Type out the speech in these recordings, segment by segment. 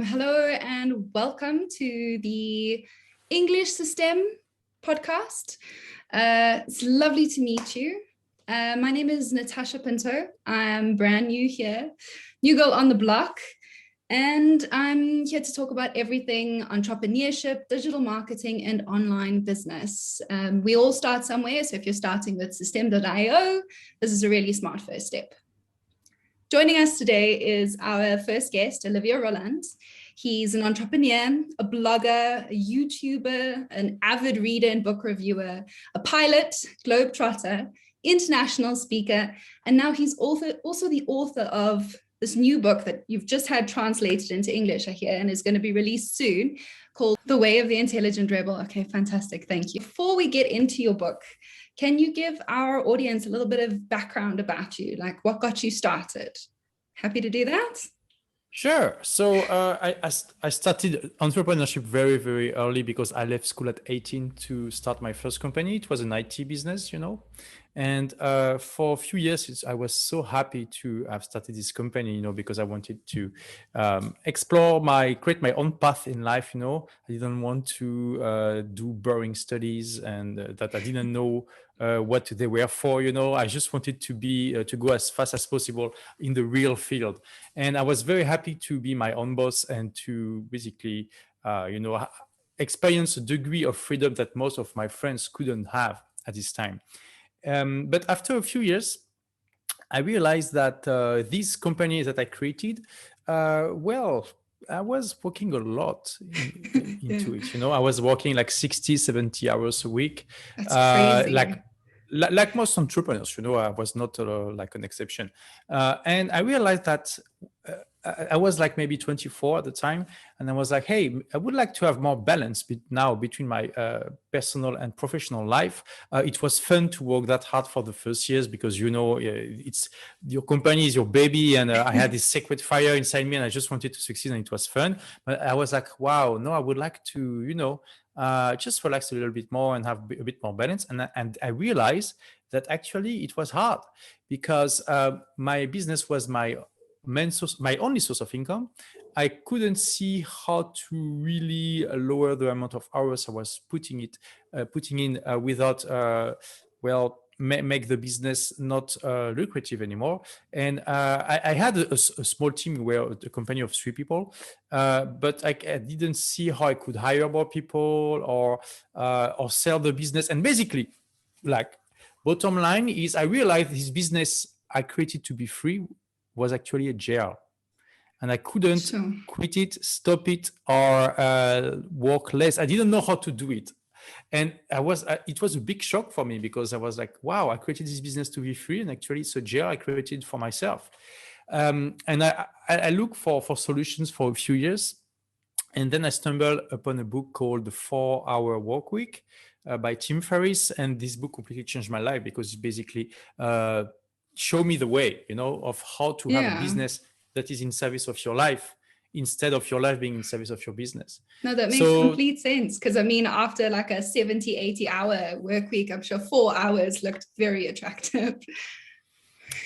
Hello and welcome to the English Systeme podcast. It's lovely to meet you. My name is Natasha Pinto. I'm brand new here, new girl on the block, and I'm here to talk about everything entrepreneurship, digital marketing, and online business. We all start somewhere, so if you're starting with Systeme-io, this is a really smart first step. Joining us today is our first guest, Olivier Roland. He's an entrepreneur, a blogger, a YouTuber, an avid reader and book reviewer, a pilot, globetrotter, international speaker, and now he's also the author of this new book that you've just had translated into English, I hear, and is going to be released soon, called The Way of the Intelligent Rebel. Okay, fantastic. Thank you. Before we get into your book, can you give our audience a little bit of background about you? Like what got you started? Happy to do that? Sure. So I started entrepreneurship very, very early because I left school at 18 to start my first company. It was an IT business, And for a few years, I was so happy to have started this company, because I wanted to create my own path in life, I didn't want to do boring studies and that I didn't know what they were for, I just wanted to go as fast as possible in the real field. And I was very happy to be my own boss and to basically, experience a degree of freedom that most of my friends couldn't have at this time. But after a few years, I realized that these companies that I created, I was working a lot into it. I was working like 60, 70 hours a week. That's crazy. Like most entrepreneurs, I was not like an exception. And I realized that I was like maybe 24 at the time. And I was like, hey, I would like to have more balance now between my personal and professional life. It was fun to work that hard for the first years because, it's your company is your baby. And I had this sacred fire inside me and I just wanted to succeed and it was fun. But I was like, wow, no, I would like to, just relax a little bit more and have a bit more balance. And I realized that actually it was hard because my business was my only source of income. I couldn't see how to really lower the amount of hours I was putting in without make the business not lucrative anymore. And I had a small team, where a company of 3 people, but I didn't see how I could hire more people or sell the business. And basically, like, bottom line is I realized this business I created to be free was actually a jail. And I couldn't quit it, stop it, or work less. I didn't know how to do it. And it was a big shock for me because I was like, wow, I created this business to be free. And actually it's a jail I created for myself. And I looked for solutions for a few years. And then I stumbled upon a book called The 4-Hour Workweek by Tim Ferriss. And this book completely changed my life because it basically showed me the way, of how to have a business that is in service of your life instead of your life being in service of your business. No, that makes complete sense. Because after like a 70, 80 hour work week, I'm sure 4 hours looked very attractive.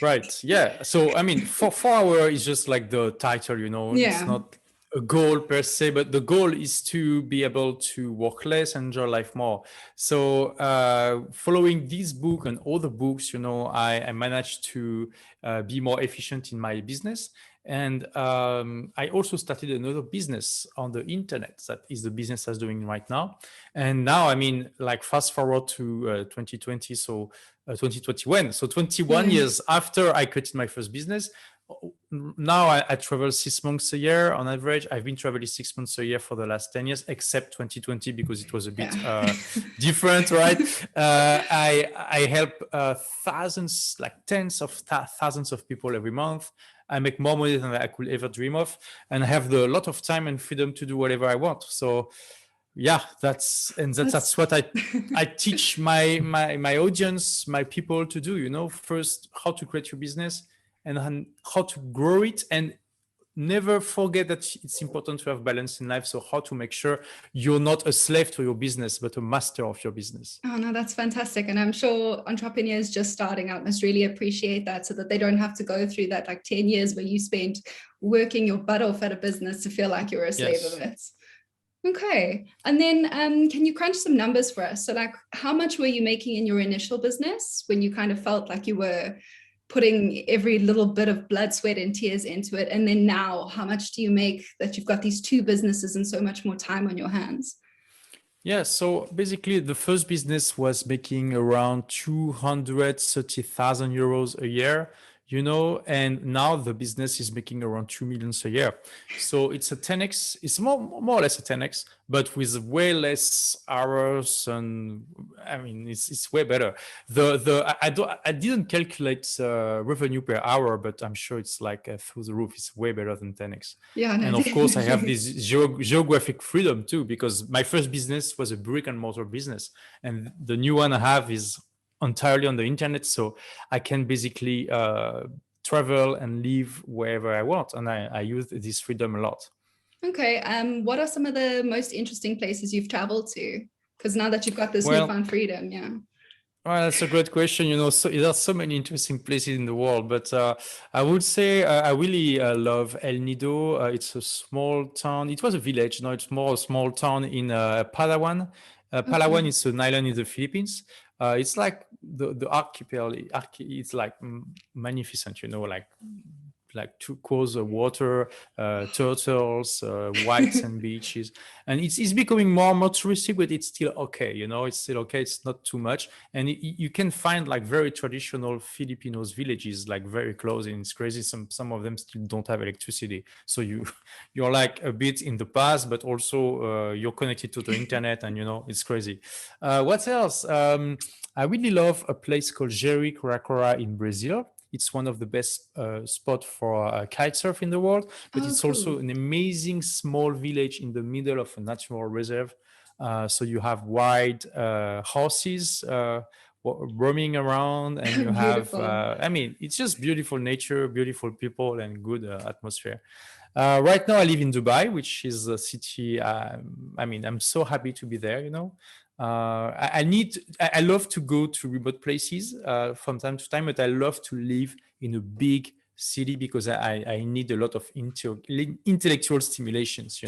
Right. Yeah. So, 4 hours is just like the title, it's not a goal per se, but the goal is to be able to work less and enjoy life more. So following this book and other books, I managed to be more efficient in my business. And I also started another business on the internet. That is the business I was doing right now. And now, fast forward to 2020, so 2021. So 21 years after I created my first business, now I travel 6 months a year on average. I've been traveling 6 months a year for the last 10 years, except 2020 because it was a bit different, right? I help thousands, like tens of thousands of people every month. I make more money than I could ever dream of, and I have a lot of time and freedom to do whatever I want. So yeah, that's what I teach my audience, my people to do, first how to create your business and how to grow it. And never forget that it's important to have balance in life. So how to make sure you're not a slave to your business, but a master of your business. Oh, no, that's fantastic. And I'm sure entrepreneurs just starting out must really appreciate that, so that they don't have to go through that like 10 years where you spent working your butt off at a business to feel like you're a slave Yes. of it. Okay. And then can you crunch some numbers for us? So like, how much were you making in your initial business when you kind of felt like you were putting every little bit of blood, sweat, and tears into it? And then now, how much do you make that you've got these two businesses and so much more time on your hands? Yeah, so basically the first business was making around 230,000 euros a year, and now the business is making around 2 million a year. So it's a 10x, it's more or less a 10x, but with way less hours, and I mean it's way better. I didn't calculate revenue per hour, but I'm sure it's like through the roof. It's way better than 10x. Yeah, no, And of course, I have definitely. this geographic freedom too, because my first business was a brick and mortar business, and the new one I have is entirely on the internet. So I can basically travel and live wherever I want, and I use this freedom a lot. Okay. What are some of the most interesting places you've traveled to? Because now that you've got this Well, newfound freedom, yeah. well, that's a great question. So there are so many interesting places in the world, but I would say I really love El Nido. It's a small town. It was a village. No, it's more a small town in Palawan. Okay. Palawan is an island in the Philippines. It's like the archipelago. It's like magnificent. Like turquoise water, turtles, white sand beaches, and it's becoming more and more touristic, but it's still okay. It's still okay. It's not too much, and you can find like very traditional Filipinos villages like very close, and it's crazy. Some of them still don't have electricity, so you're like a bit in the past, but also you're connected to the internet, and it's crazy. What else? I really love a place called Jericoacoara in Brazil. It's one of the best spots for kite surf in the world, but Oh, it's also cool. an amazing small village in the middle of a natural reserve. So you have wild horses roaming around, and you have, Beautiful. I mean, it's just beautiful nature, beautiful people, and good atmosphere. Right now, I live in Dubai, which is a city. I mean, I'm so happy to be there. I love to go to remote places from time to time, but I love to live in a big city because I need a lot of intellectual stimulations,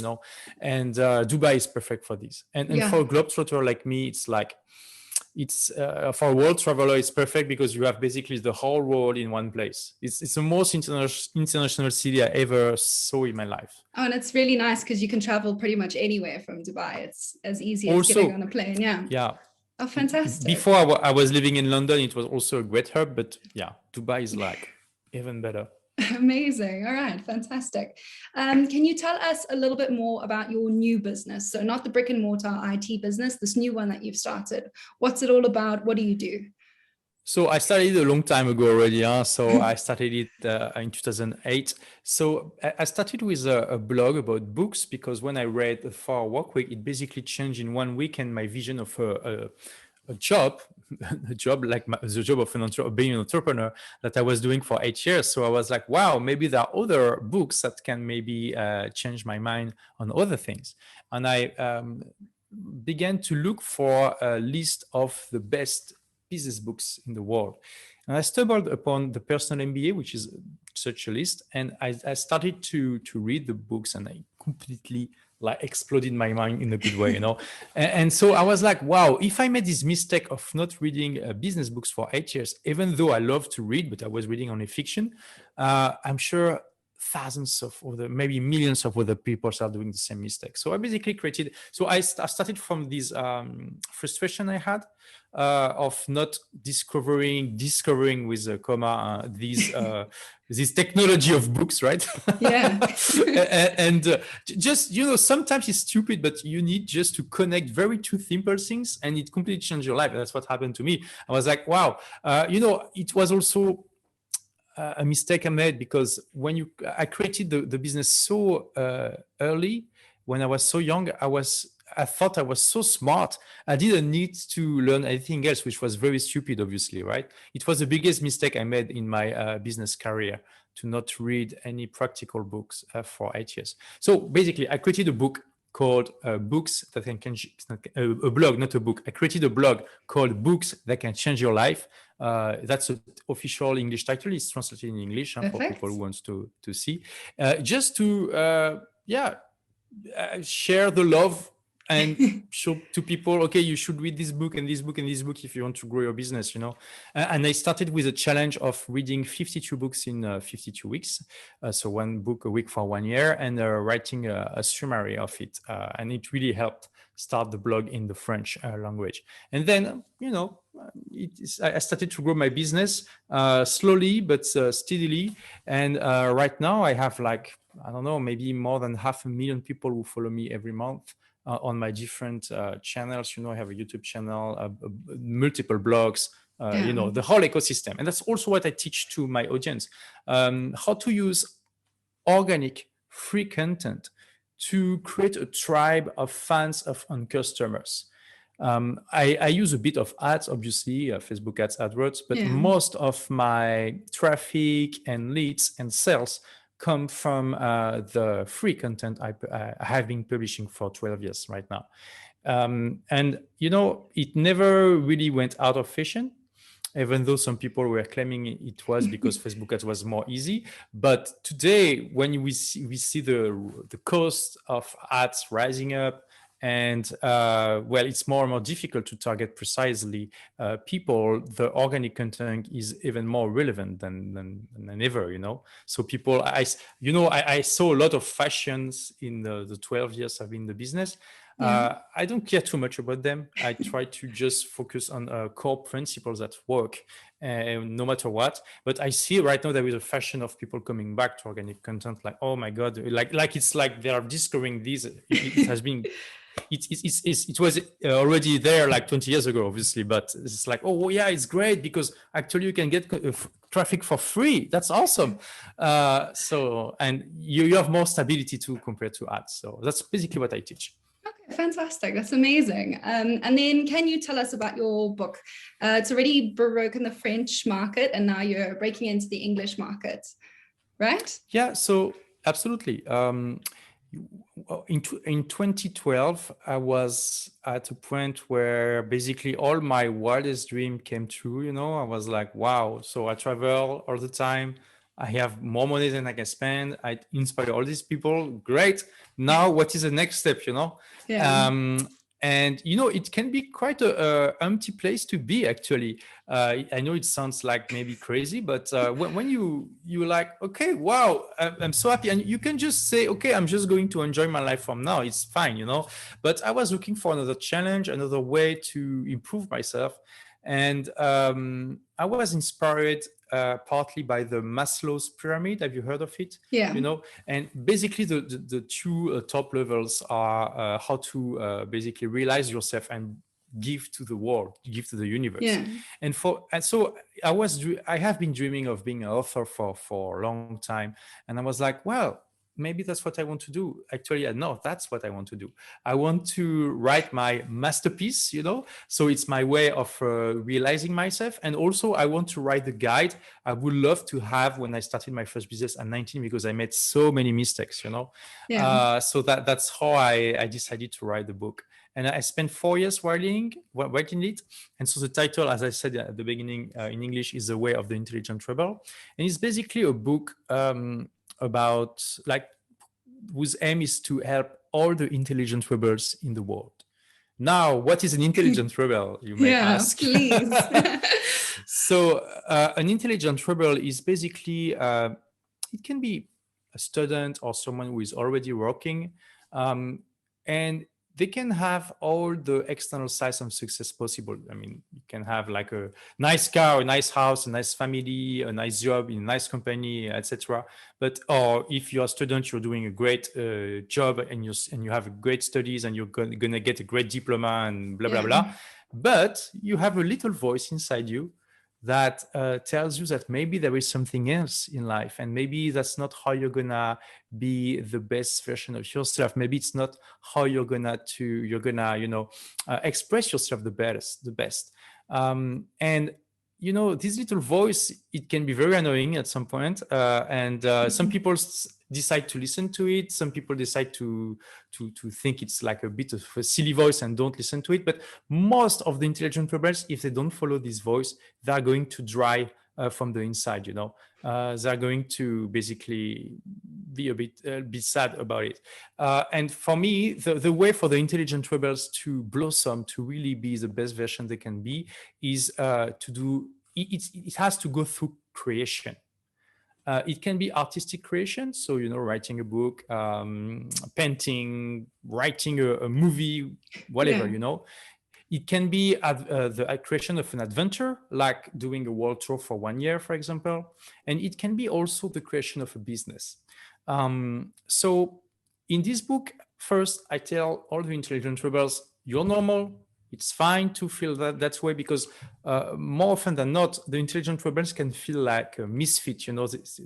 and Dubai is perfect for this. And Yeah. for a globetrotter like me, it's for a world traveler, it's perfect because you have basically the whole world in one place. It's the most international city I ever saw in my life. Oh, and it's really nice because you can travel pretty much anywhere from Dubai. It's as easy as getting on Also, a plane. Yeah. yeah, Oh, fantastic. before I was living in London, it was also a great hub, but yeah, Dubai is like even better. Amazing. All right. Fantastic. Can you tell us a little bit more about your new business? So not the brick and mortar IT business, this new one that you've started. What's it all about? What do you do? So I started a long time ago already. So I started it in 2008. So I started with a blog about books because when I read the 4 Work Week, it basically changed in 1 week, and my vision of a job, a job like the job of being an entrepreneur that I was doing for 8 years. So I was like, wow, maybe there are other books that can maybe change my mind on other things. And I began to look for a list of the best business books in the world. And I stumbled upon the Personal MBA, which is such a list. And I started to read the books, and I completely like exploded my mind in a good way, and so I was like, wow, if I made this mistake of not reading business books for 8 years, even though I love to read, but I was reading only fiction, I'm sure thousands of other, maybe millions of other people are doing the same mistake. So I basically created, so I started from this frustration I had of not discovering with a comma this technology of books, right? Yeah. and just sometimes it's stupid, but you need just to connect very two simple things, and it completely changed your life. That's what happened to me. I was like, wow, it was also a mistake I made because I created the business so early. When I was so young, I thought I was so smart. I didn't need to learn anything else, which was very stupid, obviously, right? It was the biggest mistake I made in my business career, to not read any practical books for 8 years. So basically, I created a book called Books That Can a blog, not a book. I created a blog called Books That Can Change Your Life. That's an official English title. It's translated in English for people who wants to see. Just to share the love and show to people, okay, you should read this book and this book and this book if you want to grow your business, you know. And I started with a challenge of reading 52 books in 52 weeks. So one book a week for 1 year, and writing a summary of it. And it really helped start the blog in the French language. And then, you know, I started to grow my business slowly but steadily. And right now I have like, I don't know, maybe more than 500,000 people who follow me every month on my different channels. You know, I have a YouTube channel, multiple blogs, you know, the whole ecosystem. And that's also what I teach to my audience, how to use organic free content to create a tribe of fans and customers. I use a bit of ads, obviously, Facebook ads, AdWords, but most of my traffic and leads and sales come from the free content I have been publishing for 12 years right now. And, you know, it never really went out of fashion, even though some people were claiming it was because Facebook ads was more easy. But today, when we see the cost of ads rising up, and well, it's more and more difficult to target precisely people, the organic content is even more relevant than ever, you know. So people, I saw a lot of fashions in the 12 years I've been in the business. I don't care too much about them. I try to just focus on core principles that work, no matter what. But I see right now there is a fashion of people coming back to organic content, like, oh my God, like it's like they are discovering this. It has been, it was already there like 20 years ago, obviously, but it's like, oh yeah, it's great because actually you can get traffic for free. That's awesome. So, and you have more stability too compared to ads. So that's basically what I teach. Okay, fantastic. That's amazing. And then can you tell us about your book? It's already broken the French market and now you're breaking into the English market, right? Yeah, so absolutely. In 2012, I was at a point where basically all my wildest dream came true. You know, I was like, wow. So I travel all the time. I have more money than I can spend. I inspire all these people. Great. Now, what is the next step? You know, and you know, it can be quite a empty place to be. Actually, I know it sounds like maybe crazy, but when you like, okay, wow, I'm so happy, and you can just say, okay, I'm just going to enjoy my life from now. It's fine, you know. But I was looking for another challenge, another way to improve myself, and I was inspired partly by the Maslow's pyramid. Have you heard of it? Yeah. You know, and basically the two top levels are how to basically realize yourself and give to the world, give to the universe. Yeah. And so I have been dreaming of being an author for a long time, and I was like, well, maybe that's what I want to do. Actually, no, that's what I want to do. I want to write my masterpiece, you know, so it's my way of realizing myself. And also I want to write the guide I would love to have when I started my first business at 19, because I made so many mistakes, you know. So that's how I decided to write the book. And I spent 4 years writing it. And so the title, as I said at the beginning, in English, is The Way of the Intelligent Rebel. And it's basically a book about, like, whose aim is to help all the intelligent rebels in the world. Now, what is an intelligent rebel, you may ask? Please. So an intelligent rebel is basically, it can be a student or someone who is already working, and they can have all the external sides of success possible. I mean, you can have like a nice car, a nice house, a nice family, a nice job in a nice company, etc. But or if you're a student, you're doing a great job, and you have great studies, and you're gonna get a great diploma and blah blah blah. But you have a little voice inside you that tells you that maybe there is something else in life, and maybe that's not how you're gonna be the best version of yourself. Maybe it's not how you're gonna express yourself the best. And this little voice, it can be very annoying at some point, and some people decide to listen to it. Some people decide to think it's like a bit of a silly voice and don't listen to it. But most of the intelligent rebels, if they don't follow this voice, they're going to dry from the inside. They're going to basically be a bit sad about it. And for me, the way for the intelligent rebels to blossom, to really be the best version they can be, is to do it has to go through creation. It can be artistic creation, so writing a book, painting, writing a movie, whatever. It can be the creation of an adventure, like doing a world tour for 1 year, for example. And it can be also the creation of a business. So in this book, first, I tell all the intelligent rebels, you're normal. It's fine to feel that way, because more often than not, the intelligent rebels can feel like a misfit.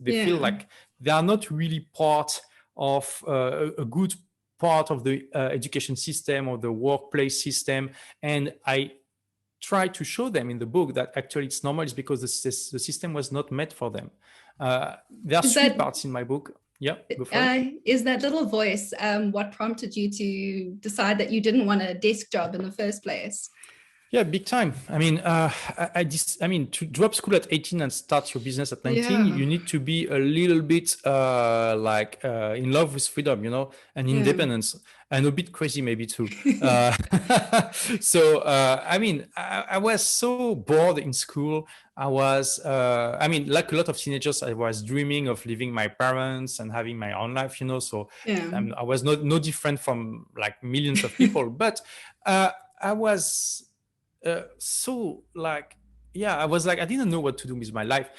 They feel like they are not really part of a good part of the education system or the workplace system. And I try to show them in the book that actually it's normal. It's because the system was not meant for them. There are three parts in my book. Yeah, go for it. Is that little voice what prompted you to decide that you didn't want a desk job in the first place? Yeah, big time. I mean, to drop school at 18 and start your business at 19, you need to be a little bit in love with freedom, and independence, and a bit crazy maybe too. So, I was so bored in school. I was, like a lot of teenagers, I was dreaming of leaving my parents and having my own life, so I was no different from like millions of people, but I was I was like, I didn't know what to do with my life,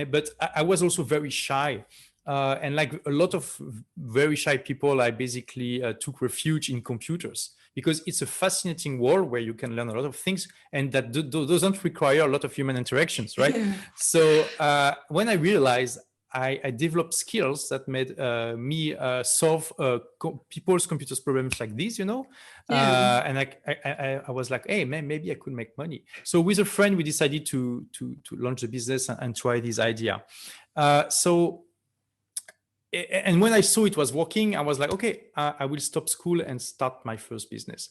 but I was also very shy. And like a lot of very shy people, I basically took refuge in computers, because it's a fascinating world where you can learn a lot of things, and that doesn't require a lot of human interactions, right? So when I realized I developed skills that made me solve people's computers problems like this, and I was like, hey, man, maybe I could make money. So with a friend, we decided to launch the business and try this idea. And when I saw it was working, I was like, okay, I will stop school and start my first business,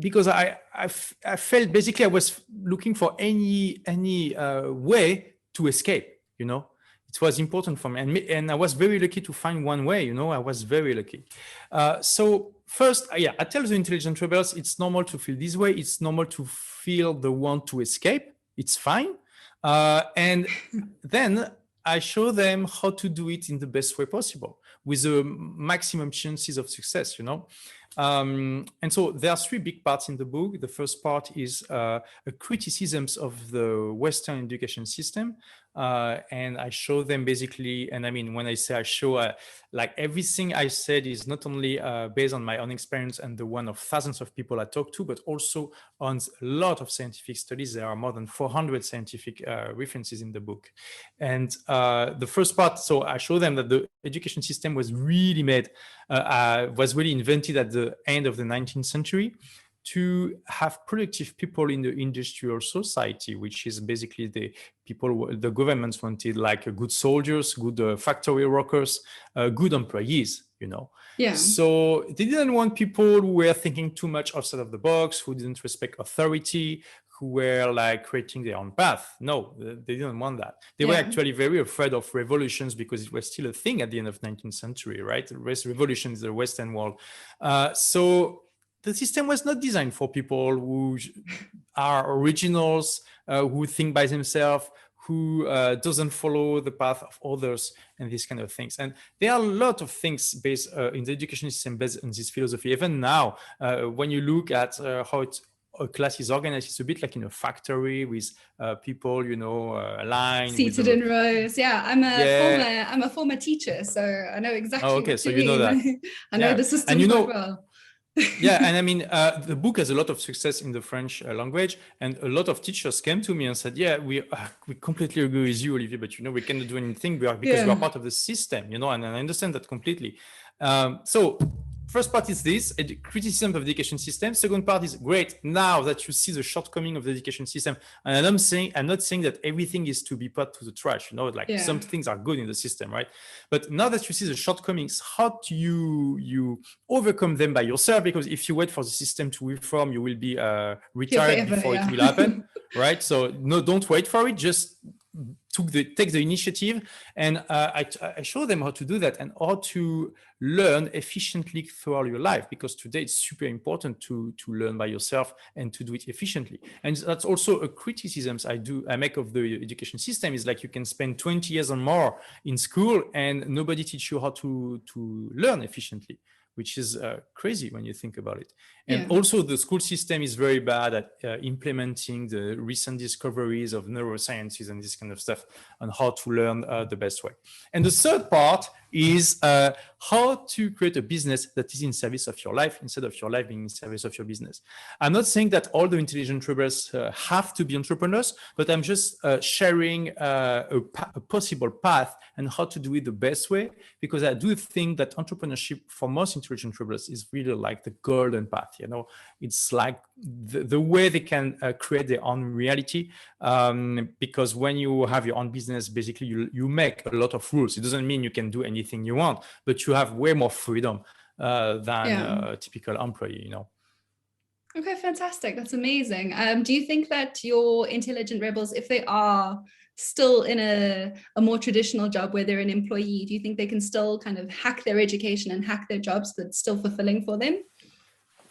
because I felt basically I was looking for any way to escape, It was important for me, and I was very lucky to find one way. I was very lucky. So first, I tell the intelligent rebels, it's normal to feel this way. It's normal to feel the want to escape. It's fine. And then I show them how to do it in the best way possible, with the maximum chances of success. And so there are three big parts in the book. The first part is a criticisms of the Western education system. And I show them basically, and I mean, when I say I show, like everything I said is not only based on my own experience and the one of thousands of people I talked to, but also on a lot of scientific studies. There are more than 400 scientific references in the book. And the first part, so I show them that the education system was really invented at the end of the 19th century to have productive people in the industrial society, which is basically the governments wanted, like good soldiers, good factory workers, good employees, So they didn't want people who were thinking too much outside of the box, who didn't respect authority, who were like creating their own path. No, they didn't want that. They were actually very afraid of revolutions, because it was still a thing at the end of 19th century, right? Revolution is the Western world. So the system was not designed for people who are originals, who think by themselves, who doesn't follow the path of others, and these kind of things. And there are a lot of things based in the education system based on this philosophy. Even now, when you look at how a class is organized, it's a bit like in a factory with people, aligned, seated in rows. I'm a former teacher, so I know exactly. Oh, okay, what so you know that. I know the system quite well. And I mean, the book has a lot of success in the French language, and a lot of teachers came to me and said, we completely agree with you, Olivier, but we cannot do anything because we are part of the system, and I understand that completely. So first part is this criticism of the education system. Second part is great. Now that you see the shortcoming of the education system, and I'm not saying that everything is to be put to the trash. Like some things are good in the system, right? But now that you see the shortcomings, how do you overcome them by yourself? Because if you wait for the system to reform, you will be retired before it will happen, right? So no, don't wait for it. Just take the initiative, and I show them how to do that and how to learn efficiently throughout your life, because today it's super important to learn by yourself and to do it efficiently. And that's also a criticism I make of the education system, is like you can spend 20 years or more in school and nobody teach you how to learn efficiently, which is crazy when you think about it. And also the school system is very bad at implementing the recent discoveries of neurosciences and this kind of stuff on how to learn the best way. And the third part is how to create a business that is in service of your life instead of your life being in service of your business. I'm not saying that all the intelligent rebels have to be entrepreneurs, but I'm just sharing a possible path and how to do it the best way, because I do think that entrepreneurship for most intelligent rebels is really like the golden path. It's like the way they can create their own reality, because when you have your own business, basically you make a lot of rules. It doesn't mean you can do anything you want, but you have way more freedom than a typical employee. Okay, fantastic. That's amazing. Do you think that your intelligent rebels, if they are still in a more traditional job where they're an employee, do you think they can still kind of hack their education and hack their jobs that's still fulfilling for them?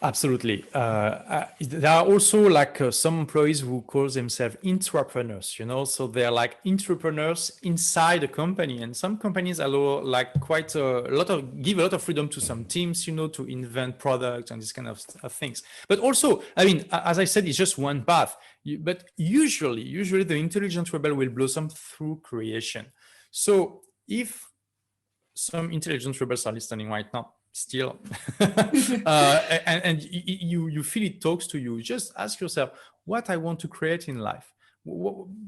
Absolutely. There are also like some employees who call themselves entrepreneurs, so they're like entrepreneurs inside a company, and some companies allow like quite give a lot of freedom to some teams, to invent products and this kind of things. But also, I mean, as I said, it's just one path, but usually the intelligent rebel will blossom through creation. So if some intelligent rebels are listening right now, still and you feel it talks to you, just ask yourself what I want to create in life,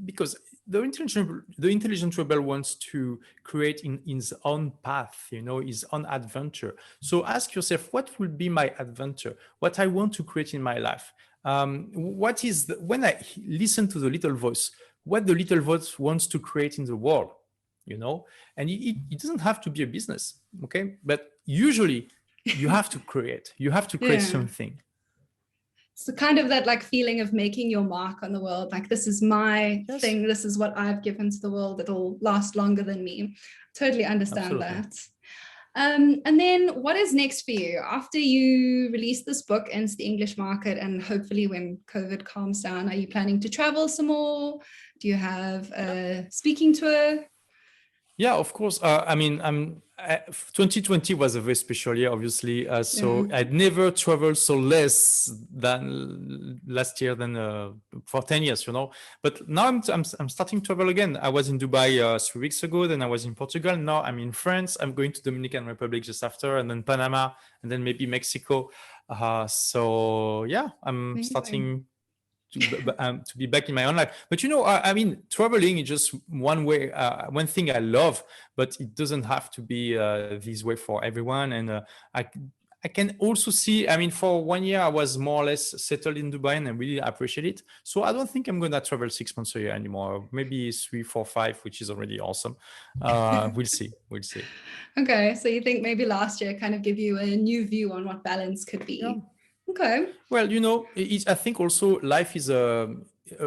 because the intelligent rebel wants to create in his own path, his own adventure. So ask yourself, what will be my adventure, what I want to create in my life, what is when I listen to the little voice, what the little voice wants to create in the world, and it doesn't have to be a business, okay? But usually you have to create something. So kind of that like feeling of making your mark on the world, like this is my thing, this is what I've given to the world that'll last longer than me. Totally understand that. And then what is next for you after you release this book into the English market, and hopefully when COVID calms down? Are you planning to travel some more? Do you have a speaking tour? Yeah, of course. I mean, 2020 was a very special year, obviously. So I'd never traveled so less than last year than for 10 years, But now I'm starting to travel again. I was in Dubai 3 weeks ago. Then I was in Portugal. Now I'm in France. I'm going to Dominican Republic just after, and then Panama, and then maybe Mexico. So yeah, I'm starting to be back in my own life. But I mean, traveling is just one way, one thing I love, but it doesn't have to be this way for everyone. And I can also see, I mean, for 1 year I was more or less settled in Dubai, and I really appreciate it. So I don't think I'm gonna travel 6 months a year anymore. Maybe 3, 4, 5, which is already awesome. We'll see. Okay, so you think maybe last year kind of give you a new view on what balance could be? Yeah. Okay. Well, I think also life is a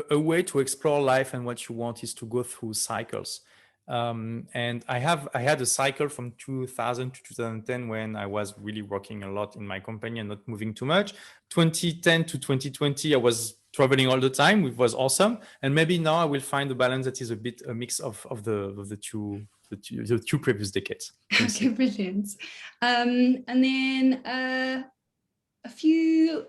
way to explore life, and what you want is to go through cycles. And I had a cycle from 2000 to 2010 when I was really working a lot in my company and not moving too much. 2010 to 2020, I was traveling all the time, which was awesome. And maybe now I will find a balance that is a mix of the two previous decades. Okay, brilliant. And then a few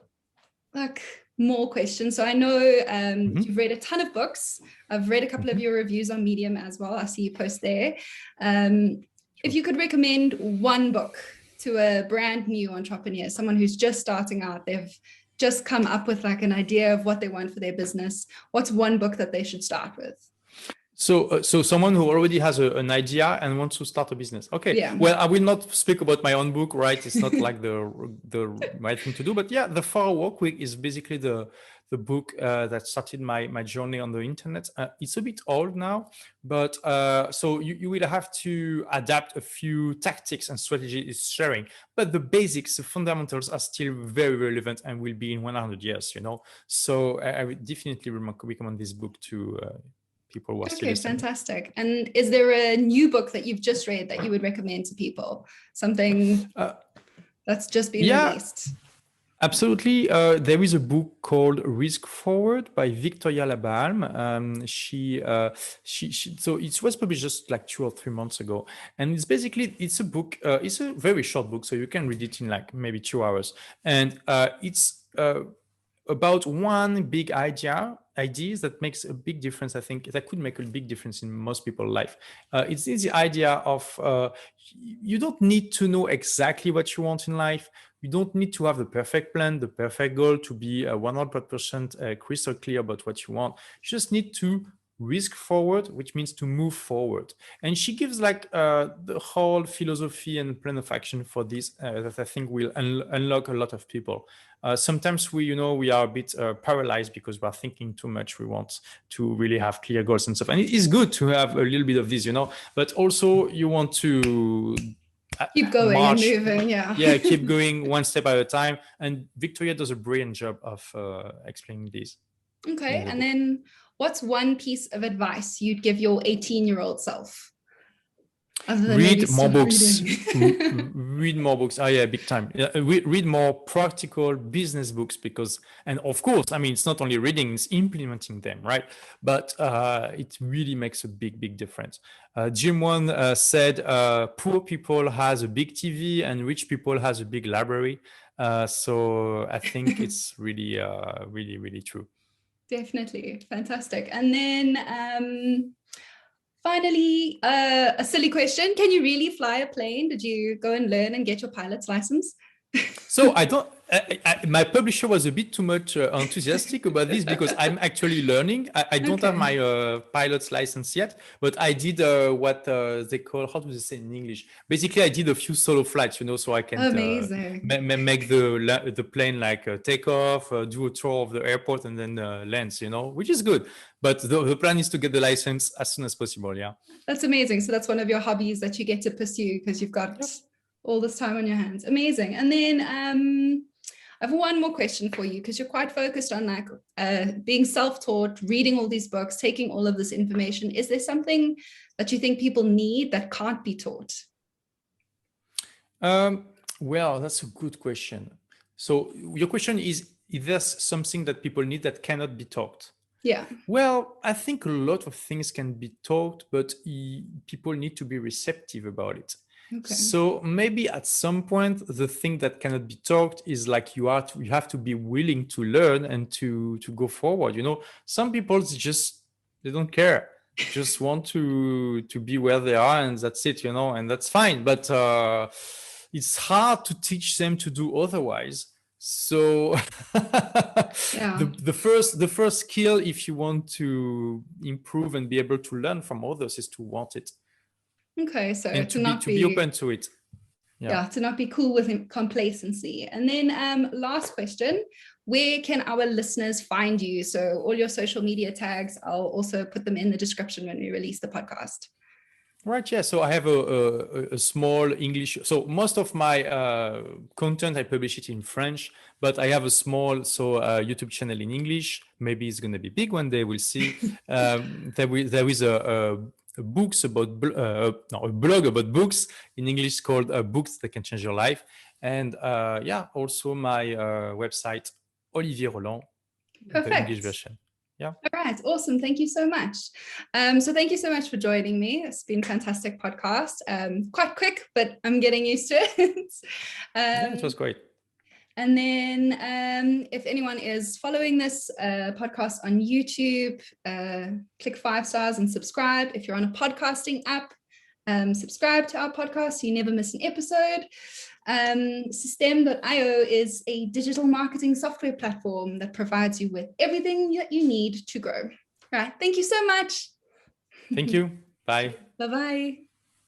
more questions. So I know you've read a ton of books. I've read a couple of your reviews on Medium as well. I see you post there. If you could recommend one book to a brand new entrepreneur, someone who's just starting out, they've just come up with like an idea of what they want for their business, what's one book that they should start with? So someone who already has an idea and wants to start a business. Okay. Yeah. Well, I will not speak about my own book, right? It's not like the right thing to do. But yeah, The 4 Work Week is basically the book that started my journey on the internet. It's a bit old now, but so you will have to adapt a few tactics and strategies sharing. But the basics, the fundamentals are still very relevant and will be in 100 years, So I would definitely recommend this book to people who are still listening. Fantastic. And is there a new book that you've just read that you would recommend to people? Something that's just been released? Absolutely. There is a book called Risk Forward by Victoria Labalme. So it was published just like 2 or 3 months ago. And it's a book, it's a very short book, so you can read it in like maybe 2 hours. And it's about one big ideas that makes a big difference. I think that could make a big difference in most people's life. It's the idea of you don't need to know exactly what you want in life. You don't need to have the perfect plan, the perfect goal to be 100% crystal clear about what you want. You just need to risk forward, which means to move forward. And she gives like the whole philosophy and plan of action for this that I think will unlock a lot of people. Sometimes we are a bit paralyzed because we're thinking too much. We want to really have clear goals and stuff. And it is good to have a little bit of this, but also you want to keep going and moving. Yeah, keep going one step at a time. And Victoria does a brilliant job of explaining this. Okay. And then what's one piece of advice you'd give your 18-year-old self? Read more books. Read more books. Oh yeah, big time. Read more practical business books and of course, I mean, it's not only reading, it's implementing them, right? But it really makes a big difference. Jim Wan said, poor people has a big TV and rich people has a big library. So I think it's really, really true. Definitely. Fantastic. And then finally, a silly question. Can you really fly a plane? Did you go and learn and get your pilot's license? So my publisher was a bit too much enthusiastic about this because I'm actually learning. I don't have my pilot's license yet, but I did what they call, how do they say in English? Basically, I did a few solo flights, so I can make the plane like take off, do a tour of the airport and then lands, which is good. But the plan is to get the license as soon as possible, yeah. That's amazing. So that's one of your hobbies that you get to pursue because you've got all this time on your hands. Amazing. And then I have one more question for you because you're quite focused on like being self-taught, reading all these books, taking all of this information. Is there something that you think people need that can't be taught? Well, that's a good question. So your question is there something that people need that cannot be taught? Yeah. Well, I think a lot of things can be taught, but people need to be receptive about it. Okay. So maybe at some point, the thing that cannot be taught is like you have to be willing to learn and to go forward. Some people they don't care, just want to be where they are, and that's it. And that's fine. But it's hard to teach them to do otherwise. So the first skill, if you want to improve and be able to learn from others, is to want it. Okay, so and to be open to it. Yeah, to not be cool with complacency. And then last question, where can our listeners find you? So all your social media tags, I'll also put them in the description when we release the podcast. Right, yeah. So I have a small English. So most of my content, I publish it in French, but I have a small YouTube channel in English. Maybe it's going to be big one day. We'll see. There is a books about a blog about books in English called Books That Can Change Your Life, and also my website Olivier Roland, the English version. Yeah. All right. Awesome. Thank you so much. So thank you so much for joining me. It's been a fantastic podcast. Quite quick, but I'm getting used to it. It was great. And then if anyone is following this podcast on YouTube, click 5 stars and subscribe. If you're on a podcasting app, subscribe to our podcast so you never miss an episode. Systeme-io is a digital marketing software platform that provides you with everything that you need to grow. All right. Thank you so much. Thank you. Bye. Bye-bye.